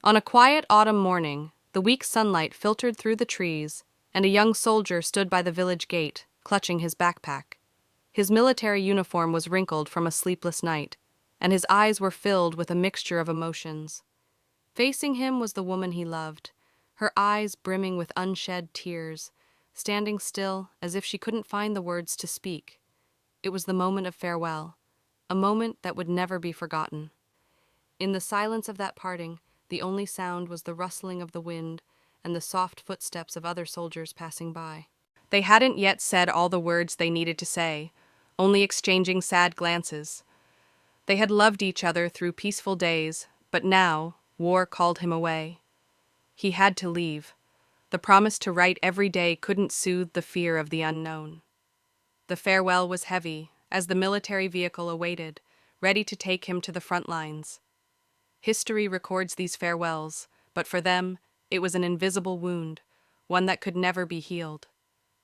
On a quiet autumn morning, the weak sunlight filtered through the trees, and a young soldier stood by the village gate, clutching his backpack. His military uniform was wrinkled from a sleepless night, and his eyes were filled with a mixture of emotions. Facing him was the woman he loved, her eyes brimming with unshed tears, standing still as if she couldn't find the words to speak. It was the moment of farewell, a moment that would never be forgotten. In the silence of that parting, the only sound was the rustling of the wind and the soft footsteps of other soldiers passing by. They hadn't yet said all the words they needed to say, only exchanging sad glances. They had loved each other through peaceful days, but now war called him away. He had to leave. The promise to write every day couldn't soothe the fear of the unknown. The farewell was heavy, as the military vehicle awaited, ready to take him to the front lines. History records these farewells, but for them, it was an invisible wound, one that could never be healed.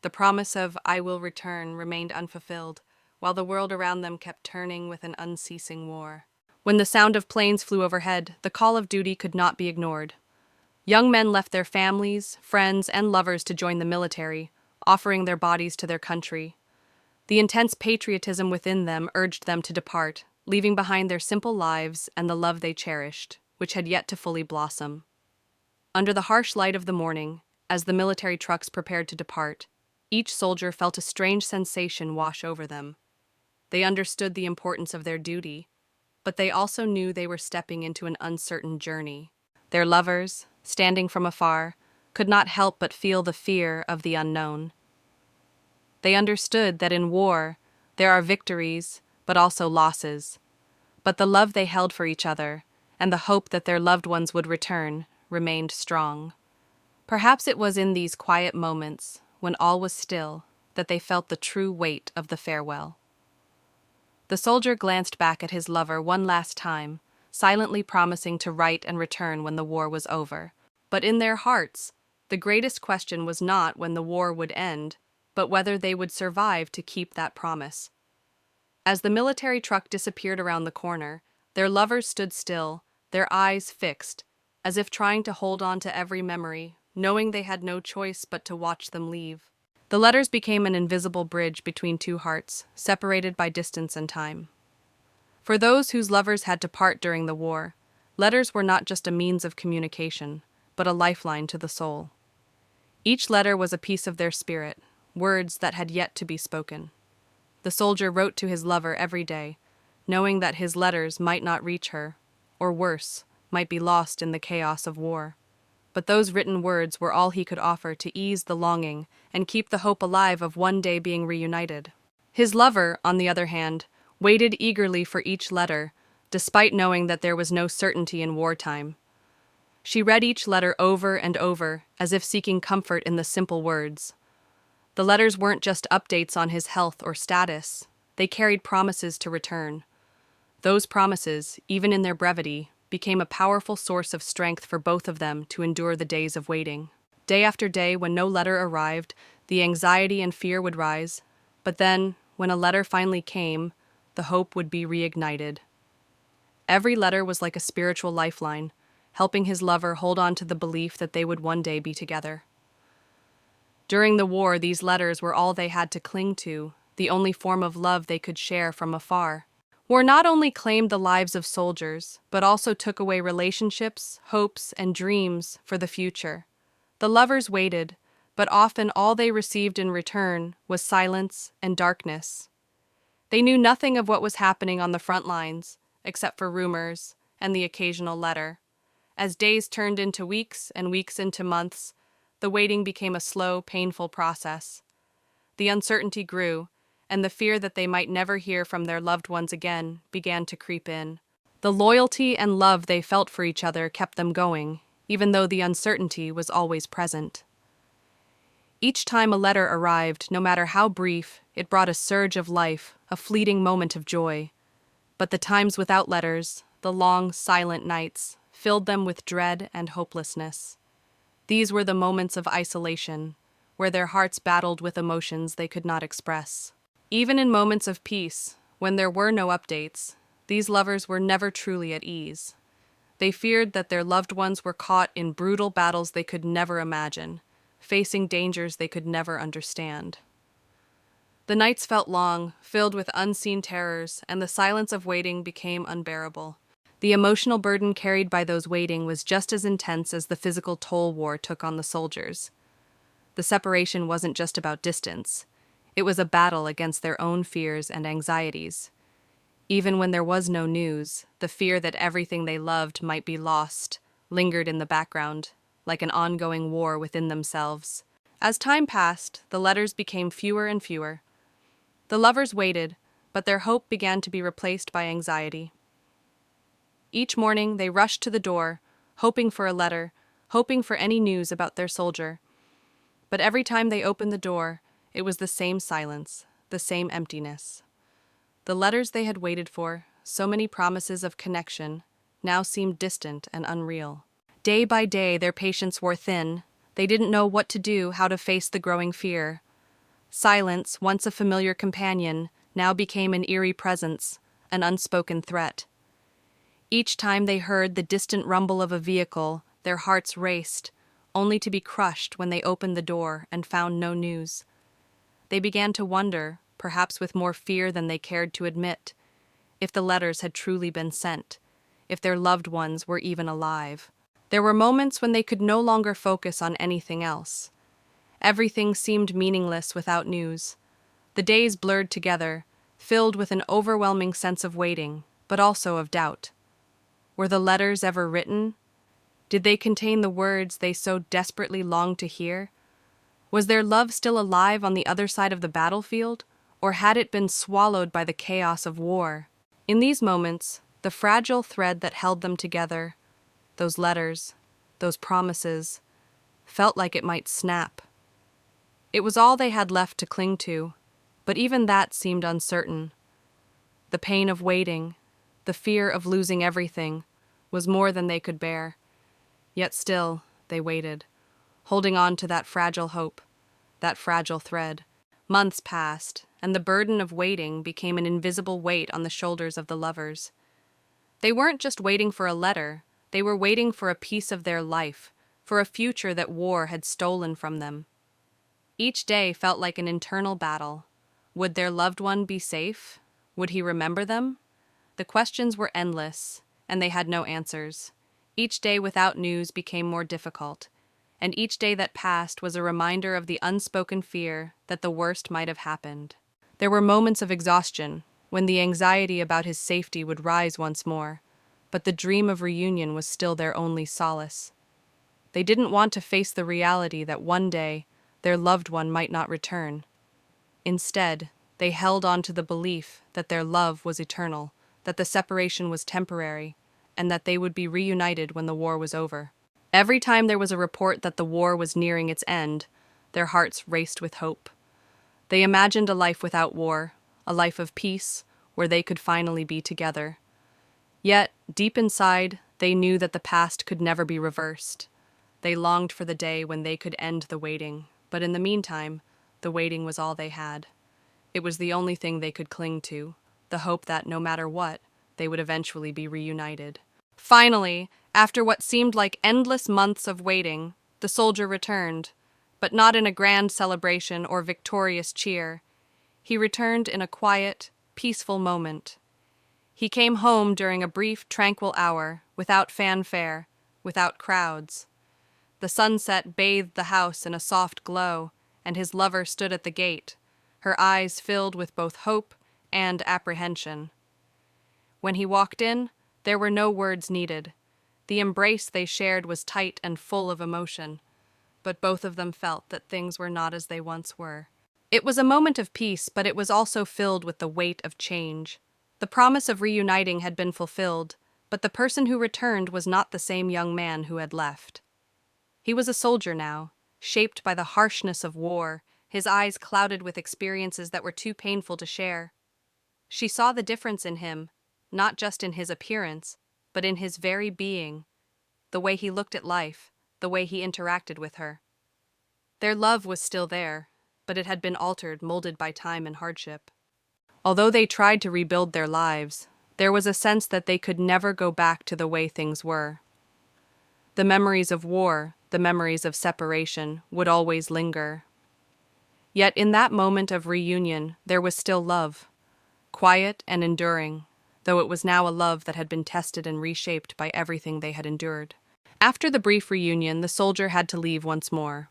The promise of "I will return" remained unfulfilled, while the world around them kept turning with an unceasing war. When the sound of planes flew overhead, the call of duty could not be ignored. Young men left their families, friends, and lovers to join the military, offering their bodies to their country. The intense patriotism within them urged them to depart, leaving behind their simple lives and the love they cherished, which had yet to fully blossom. Under the harsh light of the morning, as the military trucks prepared to depart, each soldier felt a strange sensation wash over them. They understood the importance of their duty, but they also knew they were stepping into an uncertain journey. Their lovers, standing from afar, could not help but feel the fear of the unknown. They understood that in war, there are victories, but also losses. But the love they held for each other, and the hope that their loved ones would return, remained strong. Perhaps it was in these quiet moments, when all was still, that they felt the true weight of the farewell. The soldier glanced back at his lover one last time, silently promising to write and return when the war was over. But in their hearts, the greatest question was not when the war would end, but whether they would survive to keep that promise. As the military truck disappeared around the corner, their lovers stood still, their eyes fixed, as if trying to hold on to every memory, knowing they had no choice but to watch them leave. The letters became an invisible bridge between two hearts, separated by distance and time. For those whose lovers had to part during the war, letters were not just a means of communication, but a lifeline to the soul. Each letter was a piece of their spirit, words that had yet to be spoken. The soldier wrote to his lover every day, knowing that his letters might not reach her, or worse, might be lost in the chaos of war. But those written words were all he could offer to ease the longing and keep the hope alive of one day being reunited. His lover, on the other hand, waited eagerly for each letter, despite knowing that there was no certainty in wartime. She read each letter over and over, as if seeking comfort in the simple words. The letters weren't just updates on his health or status, they carried promises to return. Those promises, even in their brevity, became a powerful source of strength for both of them to endure the days of waiting. Day after day, when no letter arrived, the anxiety and fear would rise, but then, when a letter finally came, the hope would be reignited. Every letter was like a spiritual lifeline, helping his lover hold on to the belief that they would one day be together. During the war, these letters were all they had to cling to, the only form of love they could share from afar. War not only claimed the lives of soldiers, but also took away relationships, hopes, and dreams for the future. The lovers waited, but often all they received in return was silence and darkness. They knew nothing of what was happening on the front lines, except for rumors and the occasional letter. As days turned into weeks and weeks into months, the waiting became a slow, painful process. The uncertainty grew, and the fear that they might never hear from their loved ones again began to creep in. The loyalty and love they felt for each other kept them going, even though the uncertainty was always present. Each time a letter arrived, no matter how brief, it brought a surge of life, a fleeting moment of joy. But the times without letters, the long, silent nights, filled them with dread and hopelessness. These were the moments of isolation, where their hearts battled with emotions they could not express. Even in moments of peace, when there were no updates, these lovers were never truly at ease. They feared that their loved ones were caught in brutal battles they could never imagine, facing dangers they could never understand. The nights felt long, filled with unseen terrors, and the silence of waiting became unbearable. The emotional burden carried by those waiting was just as intense as the physical toll war took on the soldiers. The separation wasn't just about distance. It was a battle against their own fears and anxieties. Even when there was no news, the fear that everything they loved might be lost lingered in the background, like an ongoing war within themselves. As time passed, the letters became fewer and fewer. The lovers waited, but their hope began to be replaced by anxiety. Each morning they rushed to the door, hoping for a letter, hoping for any news about their soldier. But every time they opened the door, it was the same silence, the same emptiness. The letters they had waited for, so many promises of connection, now seemed distant and unreal. Day by day their patience wore thin. They didn't know what to do, how to face the growing fear. Silence, once a familiar companion, now became an eerie presence, an unspoken threat. Each time they heard the distant rumble of a vehicle, their hearts raced, only to be crushed when they opened the door and found no news. They began to wonder, perhaps with more fear than they cared to admit, if the letters had truly been sent, if their loved ones were even alive. There were moments when they could no longer focus on anything else. Everything seemed meaningless without news. The days blurred together, filled with an overwhelming sense of waiting, but also of doubt. Were the letters ever written? Did they contain the words they so desperately longed to hear? Was their love still alive on the other side of the battlefield, or had it been swallowed by the chaos of war? In these moments, the fragile thread that held them together, those letters, those promises, felt like it might snap. It was all they had left to cling to, but even that seemed uncertain. The pain of waiting, the fear of losing everything, was more than they could bear. Yet still, they waited, holding on to that fragile hope, that fragile thread. Months passed, and the burden of waiting became an invisible weight on the shoulders of the lovers. They weren't just waiting for a letter, they were waiting for a piece of their life, for a future that war had stolen from them. Each day felt like an internal battle. Would their loved one be safe? Would he remember them? The questions were endless, and they had no answers. Each day without news became more difficult, and each day that passed was a reminder of the unspoken fear that the worst might have happened. There were moments of exhaustion, when the anxiety about his safety would rise once more, but the dream of reunion was still their only solace. They didn't want to face the reality that one day their loved one might not return. Instead, they held on to the belief that their love was eternal, that the separation was temporary, and that they would be reunited when the war was over. Every time there was a report that the war was nearing its end, their hearts raced with hope. They imagined a life without war, a life of peace, where they could finally be together. Yet, deep inside, they knew that the past could never be reversed. They longed for the day when they could end the waiting, but in the meantime, the waiting was all they had. It was the only thing they could cling to, the hope that, no matter what, they would eventually be reunited. Finally, after what seemed like endless months of waiting, the soldier returned, but not in a grand celebration or victorious cheer. He returned in a quiet, peaceful moment. He came home during a brief, tranquil hour, without fanfare, without crowds. The sunset bathed the house in a soft glow, and his lover stood at the gate, her eyes filled with both hope and apprehension. When he walked in, there were no words needed. The embrace they shared was tight and full of emotion, but both of them felt that things were not as they once were. It was a moment of peace, but it was also filled with the weight of change. The promise of reuniting had been fulfilled, but the person who returned was not the same young man who had left. He was a soldier now, shaped by the harshness of war, his eyes clouded with experiences that were too painful to share. She saw the difference in him, not just in his appearance, but in his very being, the way he looked at life, the way he interacted with her. Their love was still there, but it had been altered, molded by time and hardship. Although they tried to rebuild their lives, There was a sense that they could never go back to the way things were. The memories of war, the memories of separation, would always linger. Yet in that moment of reunion, there was still love, quiet and enduring, though it was now a love that had been tested and reshaped by everything they had endured. After the brief reunion, the soldier had to leave once more.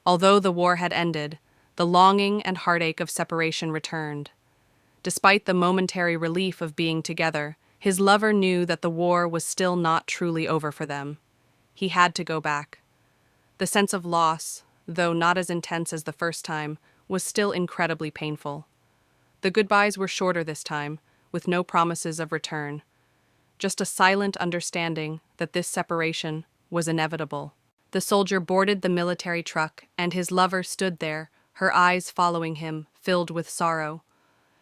Although the war had ended, the longing and heartache of separation returned. Despite the momentary relief of being together, his lover knew that the war was still not truly over for them. He had to go back. The sense of loss, though not as intense as the first time, was still incredibly painful. The goodbyes were shorter this time, with no promises of return. Just a silent understanding that this separation was inevitable. The soldier boarded the military truck, and his lover stood there, her eyes following him, filled with sorrow.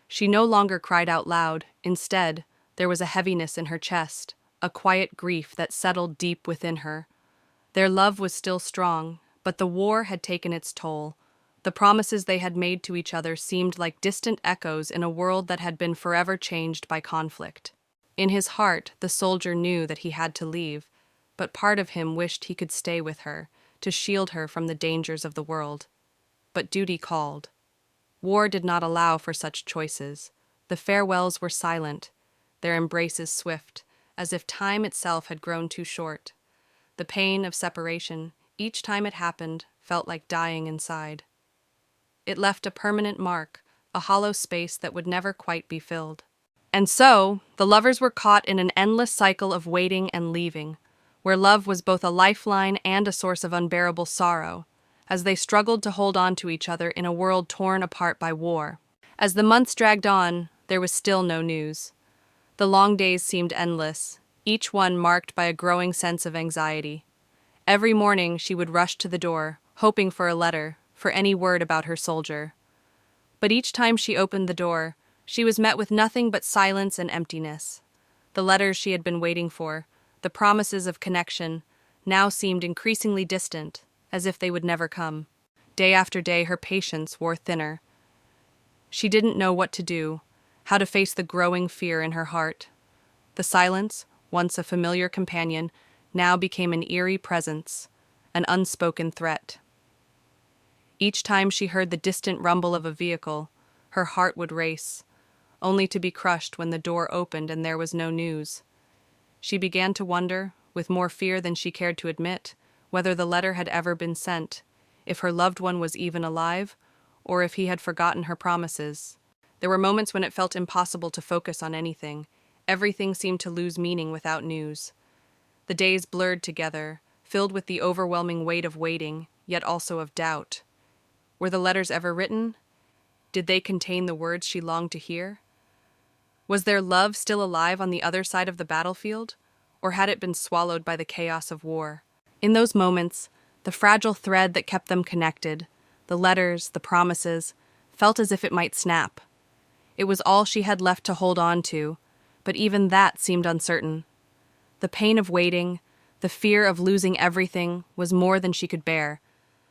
She no longer cried out loud. Instead, there was a heaviness in her chest, a quiet grief that settled deep within her. Their love was still strong, but the war had taken its toll. The promises they had made to each other seemed like distant echoes in a world that had been forever changed by conflict. In his heart, the soldier knew that he had to leave, but part of him wished he could stay with her, to shield her from the dangers of the world. But duty called. War did not allow for such choices. The farewells were silent, their embraces swift, as if time itself had grown too short. The pain of separation, each time it happened, felt like dying inside. It left a permanent mark, a hollow space that would never quite be filled. And so, the lovers were caught in an endless cycle of waiting and leaving, where love was both a lifeline and a source of unbearable sorrow, as they struggled to hold on to each other in a world torn apart by war. As the months dragged on, there was still no news. The long days seemed endless, each one marked by a growing sense of anxiety. Every morning she would rush to the door, hoping for a letter, for any word about her soldier. But each time she opened the door, she was met with nothing but silence and emptiness. The letters she had been waiting for, the promises of connection, now seemed increasingly distant, as if they would never come. Day after day, her patience wore thinner. She didn't know what to do, how to face the growing fear in her heart. The silence, once a familiar companion, now became an eerie presence, an unspoken threat. Each time she heard the distant rumble of a vehicle, her heart would race, only to be crushed when the door opened and there was no news. She began to wonder, with more fear than she cared to admit, whether the letter had ever been sent, if her loved one was even alive, or if he had forgotten her promises. There were moments when it felt impossible to focus on anything. Everything seemed to lose meaning without news. The days blurred together, filled with the overwhelming weight of waiting, yet also of doubt. Were the letters ever written? Did they contain the words she longed to hear? Was their love still alive on the other side of the battlefield, or had it been swallowed by the chaos of war? In those moments, the fragile thread that kept them connected, the letters, the promises, felt as if it might snap. It was all she had left to hold on to, but even that seemed uncertain. The pain of waiting, the fear of losing everything, was more than she could bear,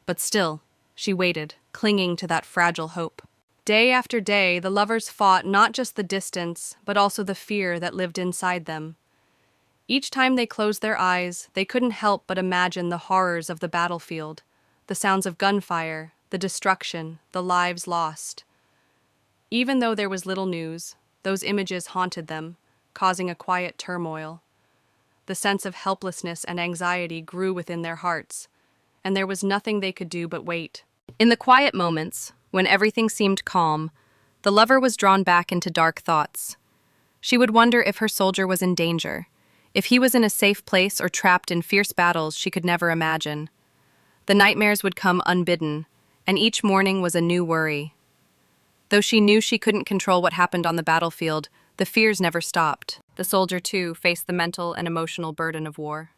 but still, she waited, clinging to that fragile hope. Day after day, the lovers fought not just the distance, but also the fear that lived inside them. Each time they closed their eyes, they couldn't help but imagine the horrors of the battlefield, the sounds of gunfire, the destruction, the lives lost. Even though there was little news, those images haunted them, causing a quiet turmoil. The sense of helplessness and anxiety grew within their hearts, and there was nothing they could do but wait. In the quiet moments, when everything seemed calm, the lover was drawn back into dark thoughts. She would wonder if her soldier was in danger, if he was in a safe place or trapped in fierce battles she could never imagine. The nightmares would come unbidden, and each morning was a new worry. Though she knew she couldn't control what happened on the battlefield, the fears never stopped. The soldier, too, faced the mental and emotional burden of war.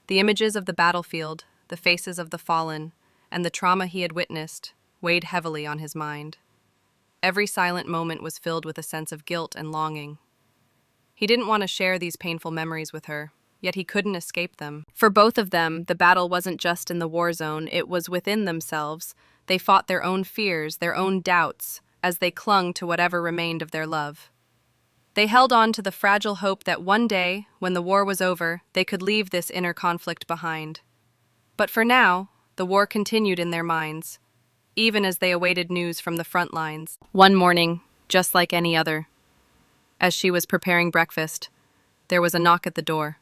The images of the battlefield, the faces of the fallen, and the trauma he had witnessed weighed heavily on his mind. Every silent moment was filled with a sense of guilt and longing. He didn't want to share these painful memories with her, yet he couldn't escape them. For both of them, the battle wasn't just in the war zone, it was within themselves. They fought their own fears, their own doubts, as they clung to whatever remained of their love. They held on to the fragile hope that one day, when the war was over, they could leave this inner conflict behind. But for now, the war continued in their minds, even as they awaited news from the front lines. One morning, just like any other, as she was preparing breakfast, there was a knock at the door.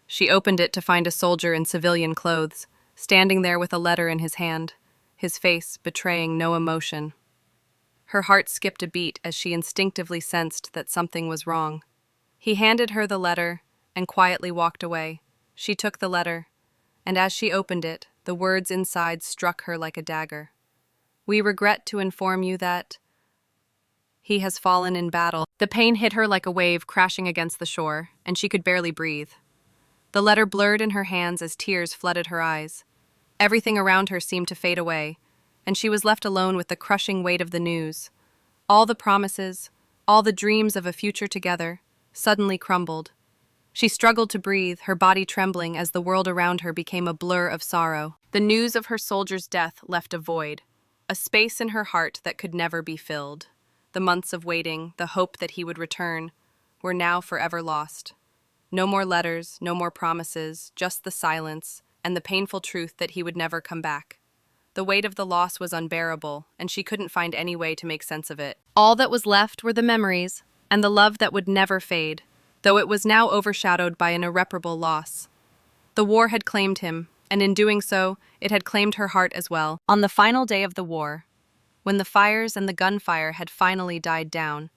She opened it to find a soldier in civilian clothes, standing there with a letter in his hand, his face betraying no emotion. Her heart skipped a beat as she instinctively sensed that something was wrong. He handed her the letter and quietly walked away. She took the letter, and as she opened it, the words inside struck her like a dagger. "We regret to inform you that he has fallen in battle." The pain hit her like a wave crashing against the shore, and she could barely breathe. The letter blurred in her hands as tears flooded her eyes. Everything around her seemed to fade away, and she was left alone with the crushing weight of the news. All the promises, all the dreams of a future together, suddenly crumbled. She struggled to breathe, her body trembling as the world around her became a blur of sorrow. The news of her soldier's death left a void, a space in her heart that could never be filled. The months of waiting, the hope that he would return, were now forever lost. No more letters, no more promises, just the silence and the painful truth that he would never come back. The weight of the loss was unbearable, and she couldn't find any way to make sense of it. All that was left were the memories, and the love that would never fade, though it was now overshadowed by an irreparable loss. The war had claimed him, and in doing so, it had claimed her heart as well. On the final day of the war, when the fires and the gunfire had finally died down,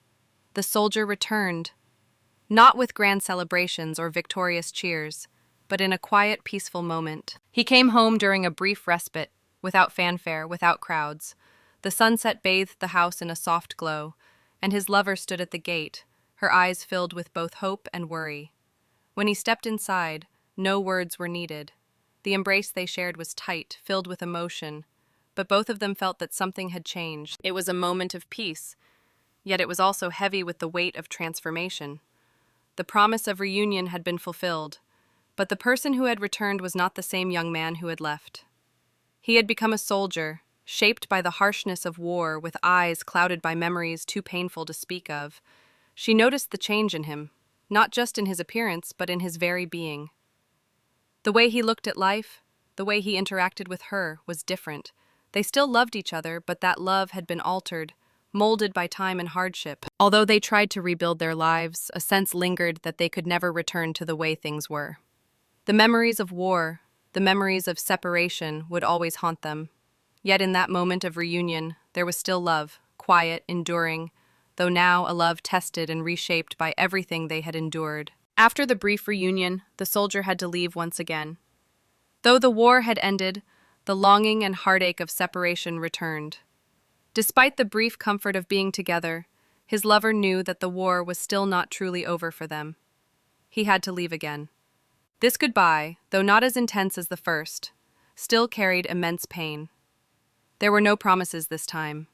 the soldier returned, not with grand celebrations or victorious cheers, but in a quiet, peaceful moment. He came home during a brief respite, without fanfare, without crowds. The sunset bathed the house in a soft glow, and his lover stood at the gate, her eyes filled with both hope and worry. When he stepped inside, no words were needed. The embrace they shared was tight, filled with emotion, but both of them felt that something had changed. It was a moment of peace, yet it was also heavy with the weight of transformation. The promise of reunion had been fulfilled, but the person who had returned was not the same young man who had left. He had become a soldier, shaped by the harshness of war, with eyes clouded by memories too painful to speak of. She noticed the change in him, not just in his appearance, but in his very being. The way he looked at life, the way he interacted with her, was different. They still loved each other, but that love had been altered, molded by time and hardship. Although they tried to rebuild their lives, a sense lingered that they could never return to the way things were. The memories of war, the memories of separation, would always haunt them. Yet in that moment of reunion, there was still love, quiet, enduring, though now a love tested and reshaped by everything they had endured. After the brief reunion, the soldier had to leave once again. Though the war had ended, the longing and heartache of separation returned. Despite the brief comfort of being together, his lover knew that the war was still not truly over for them. He had to leave again. This goodbye, though not as intense as the first, still carried immense pain. There were no promises this time,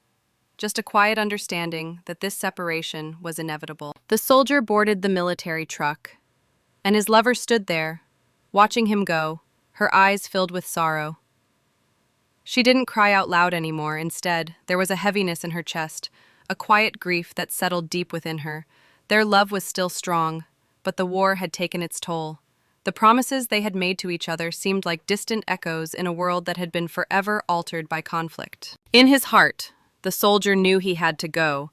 just a quiet understanding that this separation was inevitable. The soldier boarded the military truck, and his lover stood there, watching him go, her eyes filled with sorrow. She didn't cry out loud anymore. Instead, there was a heaviness in her chest, a quiet grief that settled deep within her. Their love was still strong, but the war had taken its toll. The promises they had made to each other seemed like distant echoes in a world that had been forever altered by conflict. In his heart, the soldier knew he had to go,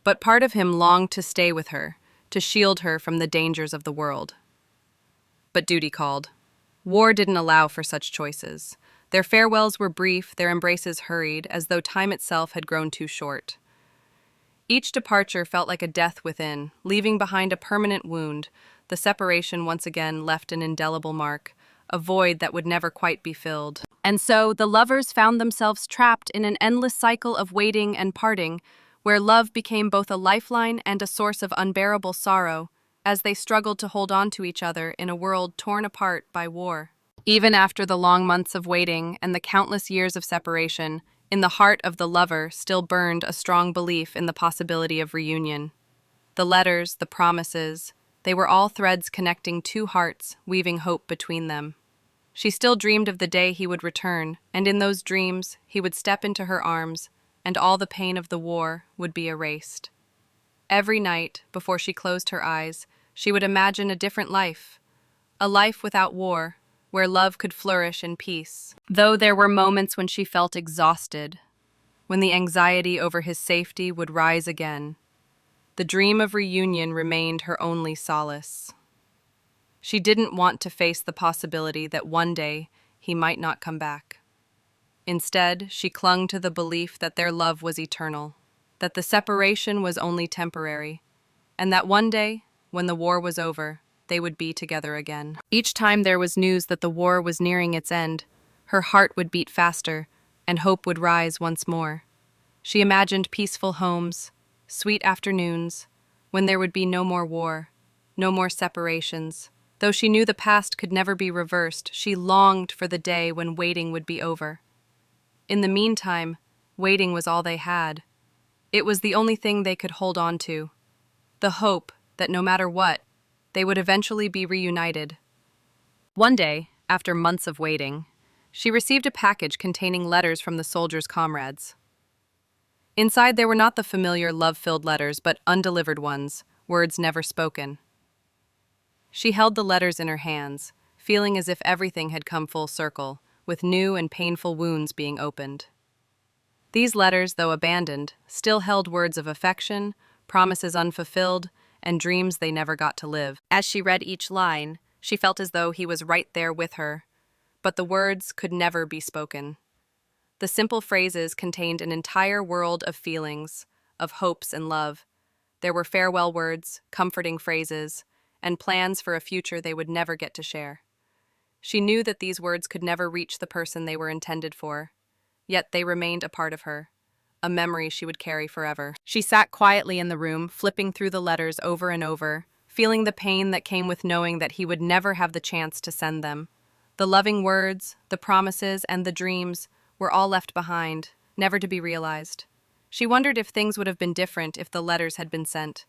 but part of him longed to stay with her, to shield her from the dangers of the world. But duty called. War didn't allow for such choices. Their farewells were brief, their embraces hurried, as though time itself had grown too short. Each departure felt like a death within, leaving behind a permanent wound. The separation once again left an indelible mark, a void that would never quite be filled. And so the lovers found themselves trapped in an endless cycle of waiting and parting, where love became both a lifeline and a source of unbearable sorrow, as they struggled to hold on to each other in a world torn apart by war. Even after the long months of waiting and the countless years of separation, in the heart of the lover still burned a strong belief in the possibility of reunion. The letters, the promises, they were all threads connecting two hearts, weaving hope between them. She still dreamed of the day he would return, and in those dreams, he would step into her arms, and all the pain of the war would be erased. Every night, before she closed her eyes, she would imagine a different life, a life without war, where love could flourish in peace. Though there were moments when she felt exhausted, when the anxiety over his safety would rise again, the dream of reunion remained her only solace. She didn't want to face the possibility that one day he might not come back. Instead, she clung to the belief that their love was eternal, that the separation was only temporary, and that one day, when the war was over, they would be together again. Each time there was news that the war was nearing its end, her heart would beat faster, and hope would rise once more. She imagined peaceful homes, sweet afternoons, when there would be no more war, no more separations. Though she knew the past could never be reversed, she longed for the day when waiting would be over. In the meantime, waiting was all they had. It was the only thing they could hold on to. The hope that no matter what, they would eventually be reunited. One day, after months of waiting, she received a package containing letters from the soldiers' comrades. Inside there were not the familiar love-filled letters, but undelivered ones, words never spoken. She held the letters in her hands, feeling as if everything had come full circle, with new and painful wounds being opened. These letters, though abandoned, still held words of affection, promises unfulfilled, and dreams they never got to live. As she read each line, she felt as though he was right there with her, but the words could never be spoken. The simple phrases contained an entire world of feelings, of hopes and love. There were farewell words, comforting phrases, and plans for a future they would never get to share. She knew that these words could never reach the person they were intended for, yet they remained a part of her, a memory she would carry forever. She sat quietly in the room, flipping through the letters over and over, feeling the pain that came with knowing that he would never have the chance to send them. The loving words, the promises, and the dreams were all left behind, never to be realized. She wondered if things would have been different if the letters had been sent,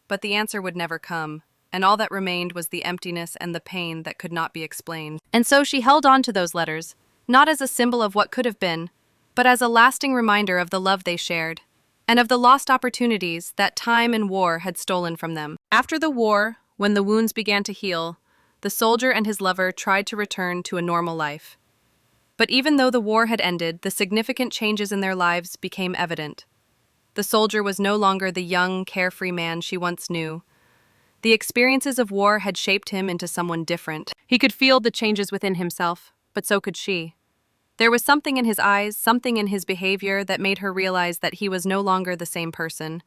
but the answer would never come, and all that remained was the emptiness and the pain that could not be explained. And so she held on to those letters, not as a symbol of what could have been, but as a lasting reminder of the love they shared, and of the lost opportunities that time and war had stolen from them. After the war, when the wounds began to heal, the soldier and his lover tried to return to a normal life. But even though the war had ended, the significant changes in their lives became evident. The soldier was no longer the young, carefree man she once knew. The experiences of war had shaped him into someone different. He could feel the changes within himself, but so could she. There was something in his eyes, something in his behavior that made her realize that he was no longer the same person.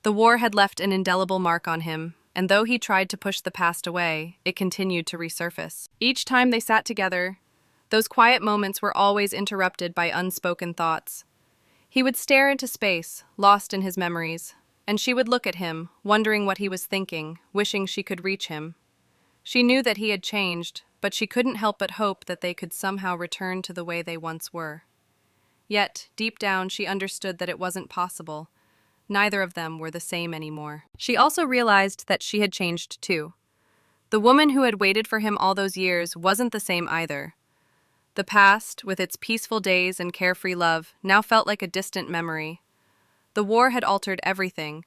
The war had left an indelible mark on him, and though he tried to push the past away, it continued to resurface. Each time they sat together, those quiet moments were always interrupted by unspoken thoughts. He would stare into space, lost in his memories, and she would look at him, wondering what he was thinking, wishing she could reach him. She knew that he had changed, but she couldn't help but hope that they could somehow return to the way they once were. Yet, deep down, she understood that it wasn't possible. Neither of them were the same anymore. She also realized that she had changed too. The woman who had waited for him all those years wasn't the same either. The past, with its peaceful days and carefree love, now felt like a distant memory. The war had altered everything,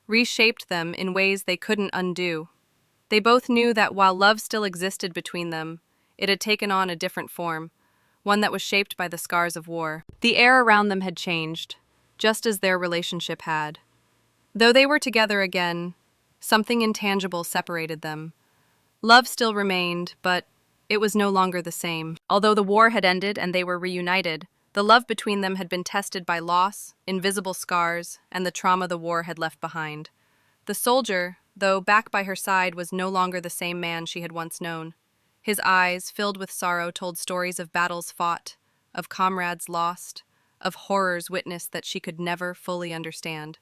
reshaped them in ways they couldn't undo. They both knew that while love still existed between them, it had taken on a different form, one that was shaped by the scars of war. The air around them had changed, just as their relationship had. Though they were together again, something intangible separated them. Love still remained, but it was no longer the same. Although the war had ended and they were reunited, the love between them had been tested by loss, invisible scars, and the trauma the war had left behind. The soldier, though back by her side, was no longer the same man she had once known. His eyes, filled with sorrow, told stories of battles fought, of comrades lost, of horrors witnessed that she could never fully understand.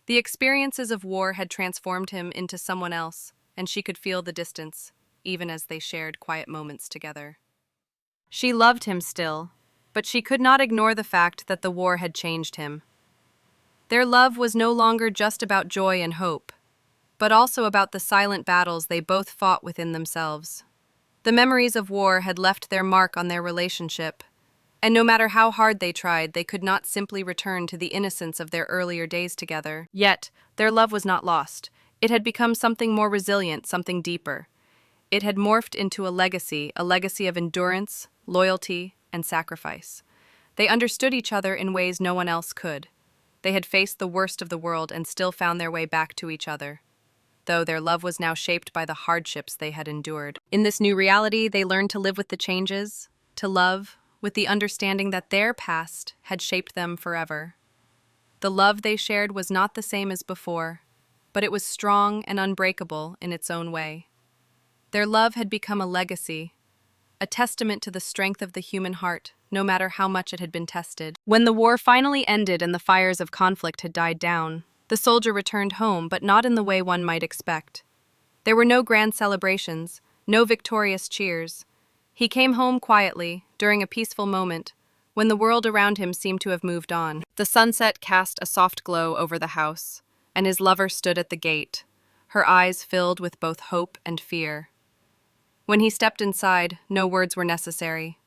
The experiences of war had transformed him into someone else, and she could feel the distance, even as they shared quiet moments together. She loved him still, but she could not ignore the fact that the war had changed him. Their love was no longer just about joy and hope, but also about the silent battles they both fought within themselves. The memories of war had left their mark on their relationship, And no matter how hard they tried, they could not simply return to the innocence of their earlier days together. Yet, their love was not lost. It had become something more resilient, something deeper. It had morphed into a legacy of endurance, loyalty, and sacrifice. They understood each other in ways no one else could. They had faced the worst of the world and still found their way back to each other, though their love was now shaped by the hardships they had endured. In this new reality, they learned to live with the changes, to love, with the understanding that their past had shaped them forever. The love they shared was not the same as before, but it was strong and unbreakable in its own way. Their love had become a legacy, a testament to the strength of the human heart, no matter how much it had been tested. When the war finally ended and the fires of conflict had died down, the soldier returned home, but not in the way one might expect. There were no grand celebrations, no victorious cheers. He came home quietly, during a peaceful moment, when the world around him seemed to have moved on. The sunset cast a soft glow over the house, and his lover stood at the gate, her eyes filled with both hope and fear. When he stepped inside, no words were necessary.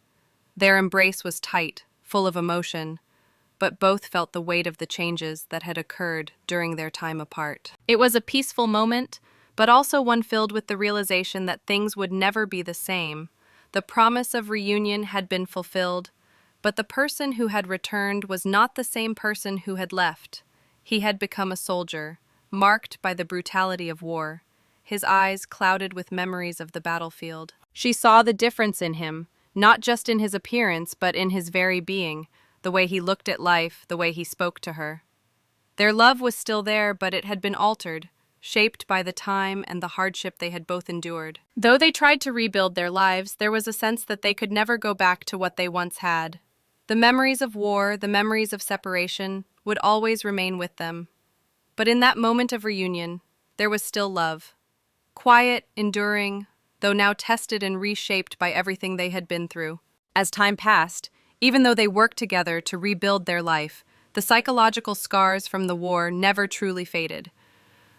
Their embrace was tight, full of emotion, but both felt the weight of the changes that had occurred during their time apart. It was a peaceful moment, but also one filled with the realization that things would never be the same. The promise of reunion had been fulfilled, but the person who had returned was not the same person who had left. He had become a soldier, marked by the brutality of war, his eyes clouded with memories of the battlefield. She saw the difference in him, not just in his appearance, but in his very being, the way he looked at life, the way he spoke to her. Their love was still there, but it had been altered, shaped by the time and the hardship they had both endured. Though they tried to rebuild their lives, there was a sense that they could never go back to what they once had. The memories of war, the memories of separation, would always remain with them. But in that moment of reunion, there was still love. Quiet, enduring, though now tested and reshaped by everything they had been through. As time passed, even though they worked together to rebuild their life, the psychological scars from the war never truly faded.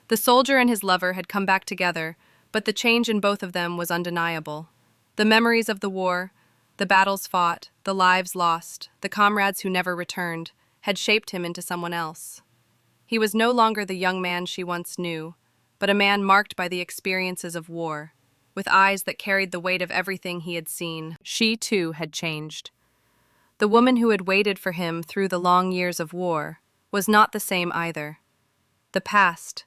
The soldier and his lover had come back together, but the change in both of them was undeniable. The memories of the war, the battles fought, the lives lost, the comrades who never returned, had shaped him into someone else. He was no longer the young man she once knew, but a man marked by the experiences of war, with eyes that carried the weight of everything he had seen. She, too, had changed. The woman who had waited for him through the long years of war was not the same either. The past,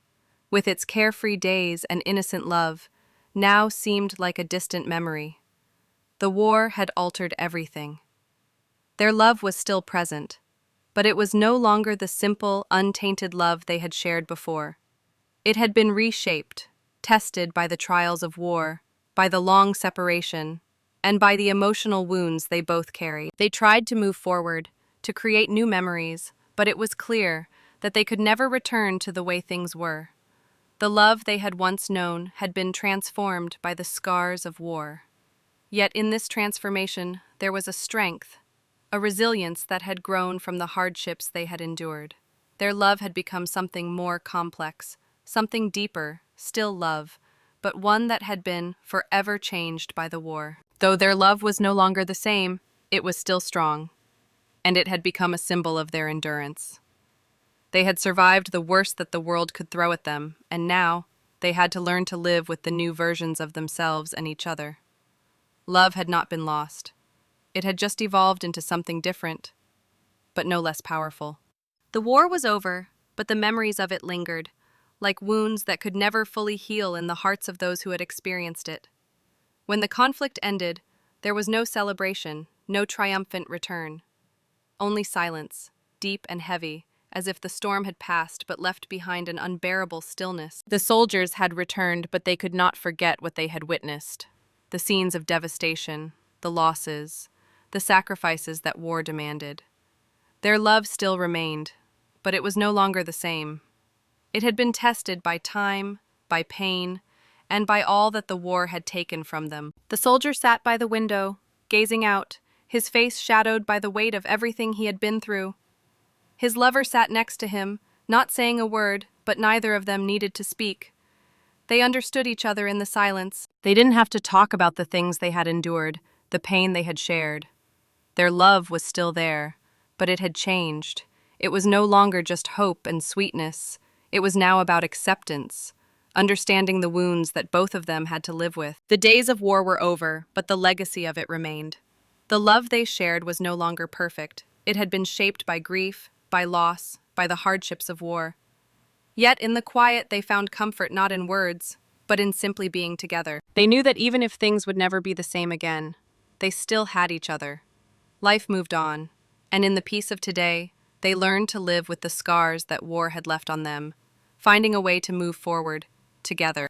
with its carefree days and innocent love, now seemed like a distant memory. The war had altered everything. Their love was still present, but it was no longer the simple, untainted love they had shared before. It had been reshaped, tested by the trials of war, by the long separation, and by the emotional wounds they both carried. They tried to move forward, to create new memories, but it was clear that they could never return to the way things were. The love they had once known had been transformed by the scars of war. Yet in this transformation, there was a strength, a resilience that had grown from the hardships they had endured. Their love had become something more complex, something deeper, still love, but one that had been forever changed by the war. Though their love was no longer the same, it was still strong, and it had become a symbol of their endurance. They had survived the worst that the world could throw at them, and now they had to learn to live with the new versions of themselves and each other. Love had not been lost. It had just evolved into something different, but no less powerful. The war was over, but the memories of it lingered, like wounds that could never fully heal in the hearts of those who had experienced it. When the conflict ended, there was no celebration, no triumphant return. Only silence, deep and heavy, as if the storm had passed but left behind an unbearable stillness. The soldiers had returned, but they could not forget what they had witnessed. The scenes of devastation, the losses, the sacrifices that war demanded. Their love still remained, but it was no longer the same. It had been tested by time, by pain, and by all that the war had taken from them. The soldier sat by the window, gazing out, his face shadowed by the weight of everything he had been through. His lover sat next to him, not saying a word, but neither of them needed to speak. They understood each other in the silence. They didn't have to talk about the things they had endured, the pain they had shared. Their love was still there, but it had changed. It was no longer just hope and sweetness. It was now about acceptance, understanding the wounds that both of them had to live with. The days of war were over, but the legacy of it remained. The love they shared was no longer perfect. It had been shaped by grief, by loss, by the hardships of war. Yet in the quiet they found comfort not in words, but in simply being together. They knew that even if things would never be the same again, they still had each other. Life moved on, and in the peace of today, they learned to live with the scars that war had left on them, finding a way to move forward together.